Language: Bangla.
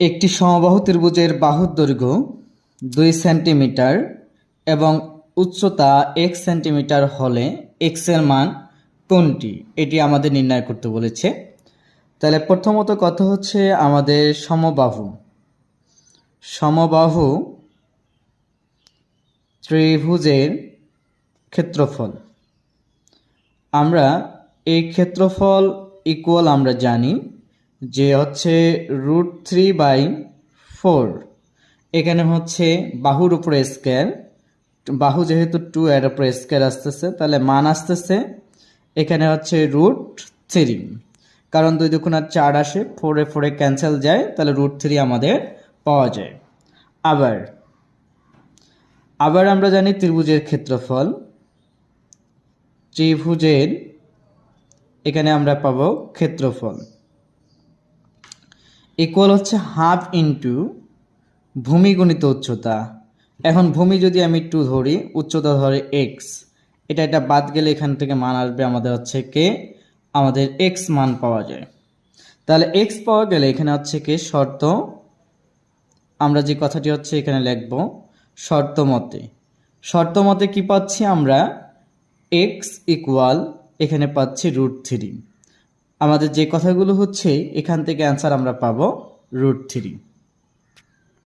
একটি সমবাহু ত্রিভুজের বাহুর দৈর্ঘ্য 2 সেন্টিমিটার এবং উচ্চতা 1 সেন্টিমিটার হলে এক্স এর মান কোনটি, এটি আমাদের নির্ণয় করতে বলেছে। তাহলে প্রথমত কথা হচ্ছে আমাদের সমবাহু ত্রিভুজের ক্ষেত্রফল। আমরা এই ক্ষেত্রফল ইকুয়াল আমরা জানি যে হচ্ছে √3/4। এখানে হচ্ছে বাহুর উপরে স্কয়ার, বাহু যেহেতু 2 এর উপরে স্কয়ার আসতেছে, তাহলে মান আসতেছে এখানে হচ্ছে √3, কারণ 2 2 4 আসে, 4 এ 4 এ ক্যান্সেল যায়, তাহলে √3 আমাদের পাওয়া যায়। আবার আমরা জানি ত্রিভুজের ক্ষেত্রফল, ত্রিভুজের এখানে আমরা পাবো ক্ষেত্রফল ইকুয়াল হচ্ছে হাফ ইন্টু ভূমি গুণিত উচ্চতা। এখন ভূমি যদি আমি 2 ধরি, উচ্চতা ধরে x, এটা বাদ গেলে এখান থেকে মান আসবে আমাদের হচ্ছে কে, আমাদের x মান পাওয়া যায়। তাহলে x পাওয়া গেলে এখানে হচ্ছে কে শর্ত, আমরা যে কথাটি হচ্ছে এখানে লিখব শর্ত মতে কি পাচ্ছি আমরা, x ইকুয়াল এখানে পাচ্ছি √3। আমাদের যে কথাগুলো হচ্ছে এখান থেকে অ্যান্সার আমরা পাবো √3।